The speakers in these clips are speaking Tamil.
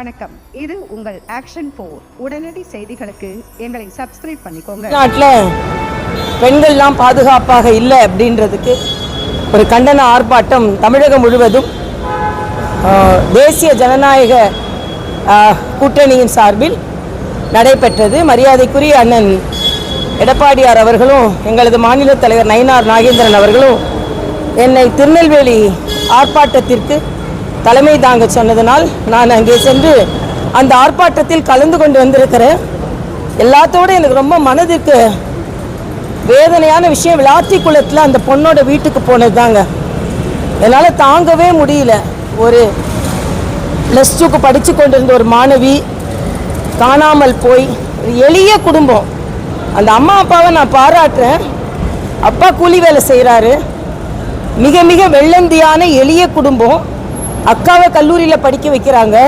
வணக்கம். இது உங்கள் ஆக்ஷன் 4 உடனடி செய்திகளுக்கு எங்களை சப்ஸ்கிரைப் பண்ணிக்கோங்க. நாட்டில் பெண்கள்லாம் பாதுகாப்பாக இல்லை அப்படின்றதுக்கு ஒரு கண்டன ஆர்ப்பாட்டம் தமிழகம் முழுவதும் தேசிய ஜனநாயக கூட்டணியின் சார்பில் நடைபெற்றது. மரியாதைக்குரிய அண்ணன் எடப்பாடியார் அவர்களும் எங்களது மாநில தலைவர் நயினார் நாகேந்திரன் அவர்களும் என்னை திருநெல்வேலி ஆர்ப்பாட்டத்திற்கு தலைமை தாங்க சொன்னதனால் நான் அங்கே சென்று அந்த ஆர்ப்பாட்டத்தில் கலந்து கொண்டு வந்திருக்கிறேன். எல்லாத்தோடு எனக்கு ரொம்ப மனதிற்கு வேதனையான விஷயம், விளாத்திக்குளத்தில் அந்த பொண்ணோட வீட்டுக்கு போனது தாங்க. என்னால் தாங்கவே முடியல. ஒரு +2க்கு படித்து கொண்டிருந்த ஒரு மாணவி காணாமல் போய், ஒரு எளிய குடும்பம். அந்த அம்மா அப்பாவை நான் பாராட்டுறேன். அப்பா கூலி வேலை செய்கிறாரு. மிக மிக வெள்ளந்தியான எளிய குடும்பம். அக்காவை கல்லூரியில் படிக்க வைக்கிறாங்க,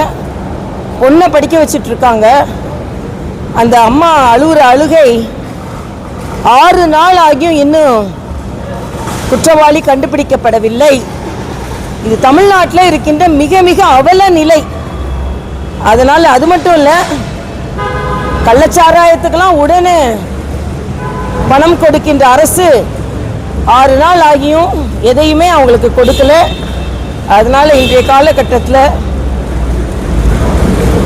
பொண்ணை படிக்க வச்சிட்ருக்காங்க. அந்த அம்மா அழுகிற அழுகை 6 நாள் ஆகியும் இன்னும் குற்றவாளி கண்டுபிடிக்கப்படவில்லை. இது தமிழ்நாட்டில் இருக்கின்ற மிக மிக அவல நிலை. அதனால் அது மட்டும் இல்லை, கள்ளச்சாராயத்துக்கெல்லாம் உடனே பணம் கொடுக்கின்ற அரசு 6 நாள் ஆகியும் எதையுமே அவங்களுக்கு கொடுக்கல. அதனால் இன்றைய காலகட்டத்தில்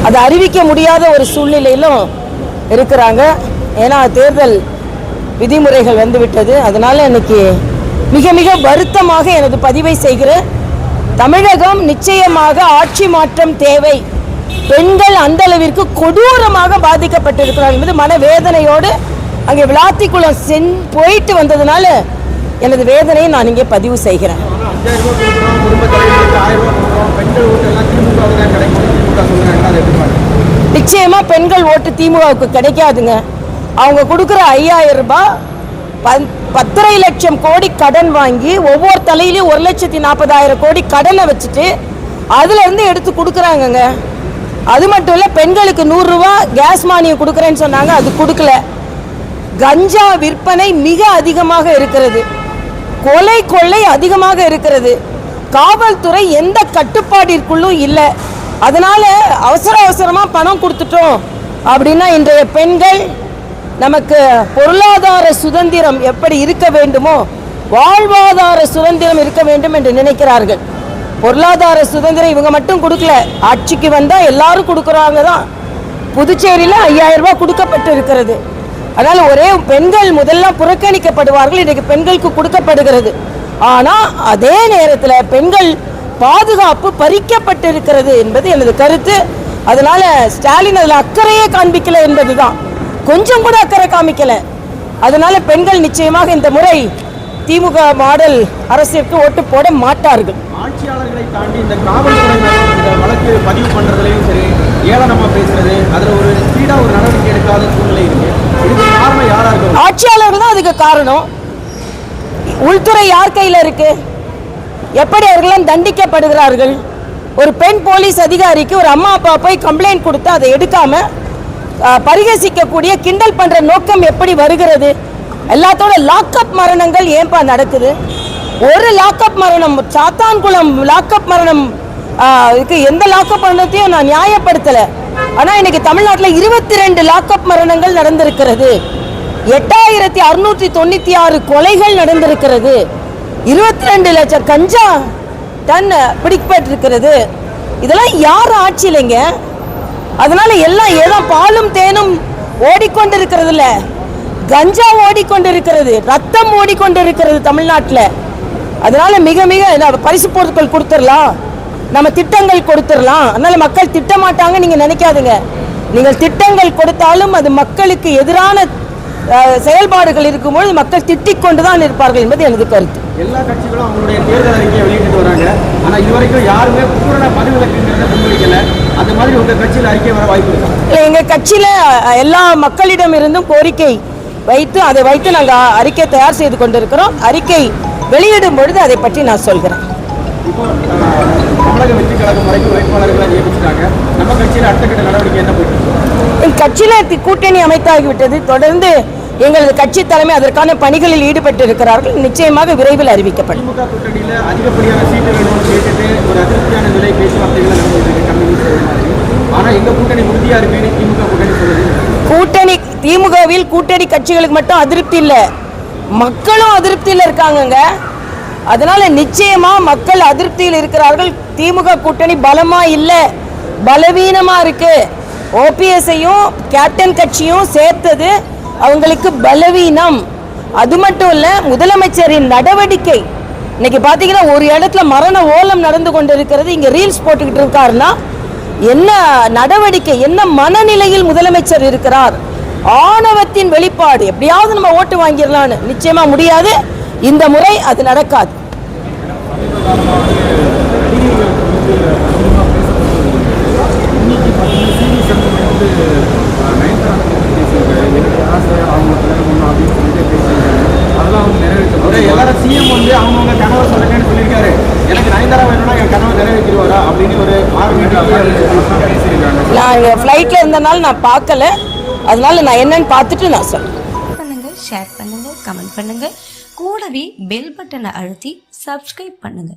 அதை அறிவிக்க முடியாத ஒரு சூழ்நிலையிலும் இருக்கிறாங்க. ஏன்னா தேர்தல் விதிமுறைகள் வந்துவிட்டது. அதனால் இன்னைக்கு மிக மிக வருத்தமாக எனது பதிவை செய்கிறேன். தமிழகம் நிச்சயமாக ஆட்சி மாற்றம் தேவை. பெண்கள் அந்த அளவிற்கு கொடூரமாக பாதிக்கப்பட்டிருக்கிறார்கள் என்பது மனவேதனையோடு அங்கே விளாத்திக்குளம் போயிட்டு வந்ததுனால எனது வேதனையை நான் இங்கே பதிவு செய்கிறேன். நிச்சயமா பெண்கள் ஓட்டு திமுகவுக்கு கிடைக்காதுங்க. அவங்க கொடுக்குற 5000 ரூபாய் 10.5 லட்சம் கோடி கடன் வாங்கி ஒவ்வொரு தலையிலையும் 1,40,000 கோடி கடனை வச்சுட்டு அதுல இருந்து எடுத்து கொடுக்குறாங்கங்க. அது மட்டும் இல்லை, பெண்களுக்கு 100 ரூபாய் கேஸ் மானியம் கொடுக்குறேன்னு சொன்னாங்க, அது கொடுக்கல. கஞ்சா விற்பனை மிக அதிகமாக இருக்கிறது. கொள்ளை அதிகமாக இருக்கிறது. காவல்துறை எந்த கட்டுப்பாட்டிற்குள்ளும் இல்லை. அதனால அவசரமாக பணம் கொடுத்துட்டோம் அப்படின்னா இன்றைய பெண்கள் நமக்கு பொருளாதார சுதந்திரம் எப்படி இருக்க வேண்டுமோ வாழ்வாதார சுதந்திரம் இருக்க வேண்டும் என்று நினைக்கிறார்கள். பொருளாதார சுதந்திரம் இவங்க மட்டும் கொடுக்கல, ஆட்சிக்கு வந்தால் எல்லாரும் கொடுக்குறாங்க தான். புதுச்சேரியில் 5000 ரூபாய் கொடுக்கப்பட்டு இருக்கிறது. அதனால் ஒரே பெண்கள் முதல்ல புறக்கணிக்கப்படுவார்கள், இன்றைக்கு பெண்களுக்கு கொடுக்கப்படுகிறது. ஆனால் அதே நேரத்தில் பெண்கள் பாதுகாப்பு பறிக்கப்பட்டிருக்கிறது என்பது எனது கருத்து. அதனால ஸ்டாலின் அதில் அக்கறையே காண்பிக்கல என்பது தான், கொஞ்சம் கூட அக்கறை காமிக்கல. அதனால பெண்கள் நிச்சயமாக இந்த முறை திமுக மாடல் அரசிற்கு ஓட்டு போட மாட்டார்கள். ஆட்சியாளர்களை தாண்டி இந்த காவல்துறை வழக்கு பதிவு பண்றதுலையும் சரி, ஏளனமா பேசுறது, அதுல ஒரு ஸ்பீடா ஒரு நடவடிக்கை எடுக்காத சூழ்நிலை இருக்கு. இதுக்கு காரணம் யாரா இருக்கும்? ஆட்சியாளர்கள் தான் அதுக்கு காரணம். உள்துறை யார் கையில் இருக்கு? எப்படி அவர்களெல்லாம் தண்டிக்கப்படுகிறார்கள்? ஒரு பெண் போலீஸ் அதிகாரிக்கு ஒரு அம்மா அப்பா போய் கம்ப்ளைண்ட் கொடுத்து அதை எடுக்காம பரிகசிக்கக்கூடிய கிண்டல் பண்ற நோக்கம் எப்படி வருகிறது? எல்லாத்தோட லாக்அப் மரணங்கள் ஏன்பா நடக்குது? ஒரு லாக்அப் மரணம், சாத்தான்குளம் லாக்அப் மரணம், எந்த லாக்அப் மரணத்தையும் நான் நியாயப்படுத்தல. ஆனா இன்னைக்கு தமிழ்நாட்டில் 22 லாக்அப் மரணங்கள் நடந்திருக்கிறது. 8696 கொலைகள் நடந்திருக்கிறது. 22 லட்சம் கஞ்சா டன் பிடிக்கப்பட்டிருக்கிறது. இதெல்லாம் யார் ஆட்சி இல்லைங்க. அதனால எல்லாம் ஏதோ பாலும் தேனும் ஓடிக்கொண்டிருக்கிறது இல்ல, கஞ்சா ஓடிக்கொண்டிருக்கிறது, ரத்தம் ஓடிக்கொண்டிருக்கிறது தமிழ்நாட்டில். அதனால மிக மிக பரிசு பொருட்கள் கொடுத்துடலாம், நம்ம திட்டங்கள் கொடுத்துடலாம், அதனால மக்கள் திட்டமாட்டாங்க நீங்க நினைக்காதுங்க. நீங்கள் திட்டங்கள் கொடுத்தாலும் அது மக்களுக்கு எதிரான செயல்பாடுகள் இருக்கும்போது மக்கள் திட்டிக் கொண்டுதான் இருப்பார்கள் என்பது எனது கருத்து. எல்லா கட்சிகளும் அவங்களுடைய தேர்தல் அறிக்கையை வெளியிட்டு வராங்க. ஆனா இதுவரைக்கும் யாருமே பூரண மதுவிலக்குங்கிறத முன்வைக்கல. அந்த மாதிரி உங்க கட்சியில் அறிக்கை வர வாய்ப்பு இருக்கு? எங்க கட்சியில எல்லா மக்களிடம் இருந்தும் கோரிக்கை வைத்து அதை வைத்து நாங்கள் அறிக்கை தயார் செய்து கொண்டிருக்கிறோம். அறிக்கை வெளியிடும் பொழுது அதை பற்றி நான் சொல்கிறேன். இப்போ தமிழக வெற்றி கழகம் வரைக்கும் வேட்பாளர்களை நியமிச்சிட்டாங்க. நம்ம கட்சியில் அடுத்த கட்ட நடவடிக்கை என்ன போயிட்டு இருக்கு? என் கட்சியில் கூட்டணி அமைத்தாகிவிட்டது. தொடர்ந்து எங்களது கட்சி தலைமை அதற்கான பணிகளில் ஈடுபட்டு இருக்கிறார்கள். நிச்சயமாக விரைவில் அறிவிக்கப்படும். திமுக கூட்டணியில் அதிகப்படியான சீட்டு வேணும்னு கேட்டுட்டு ஒரு அதிருப்தியான நிலை பேச்சுவார்த்தைகள் நடந்துட்டு இருக்கு. எங்க கூட்டணி உறுதியா இருக்குன்னு திமுக கூட்டணி சொல்லுது. கூட்டணி திமுகவில் கூட்டணி கட்சிகளுக்கு மட்டும் அதிருப்தி இல்லை, மக்களும் அதிருப்தியில் இருக்காங்கங்க. அதனால நிச்சயமா மக்கள் அதிருப்தியில் இருக்கிறார்கள். திமுக கூட்டணி பலமா இல்லை, பலவீனமா இருக்கு. ஓபிஎஸ்ஐயும் கேப்டன் கட்சியும் சேர்த்தது அவங்களுக்கு பலவீனம். அது மட்டும் இல்ல, முதலமைச்சரின் நடவடிக்கை இன்னைக்கு பாத்தீங்கன்னா ஒரு இடத்துல மரண ஓலம் நடந்து கொண்டு இருக்கிறது. இங்க ரீல்ஸ் போட்டுக்கிட்டு இருக்காருன்னா என்ன நடவடிக்கை, என்ன மனநிலையில் முதலமைச்சர் இருக்கிறார்? ஆணவத்தின் வெளிப்பாடு. எப்படியாவது நம்ம ஓட்டு வாங்கிடலான்னு, நிச்சயமா முடியாது. இந்த முறை அது நடக்காது. எல்லாரும் சிஎம் வந்து அவங்க கனவை சொல்லுங்கன்னு சொல்லியிருக்காரு. எனக்கு நயன்தாரா வேணும்னா என் கனவை நிறைவேற்றிடுவாரா அப்படின்னு ஒரு நான் ஃப்ளைட்ல இருந்தனால நான் பார்க்கல, அதனால நான் என்னன்னு பார்த்துட்டு நான் சொல்றேன். பண்ணுங்க, ஷேர் பண்ணுங்க, கமெண்ட் பண்ணுங்க, கூடவே பெல் பட்டனை அழுத்தி சப்ஸ்கிரைப் பண்ணுங்க.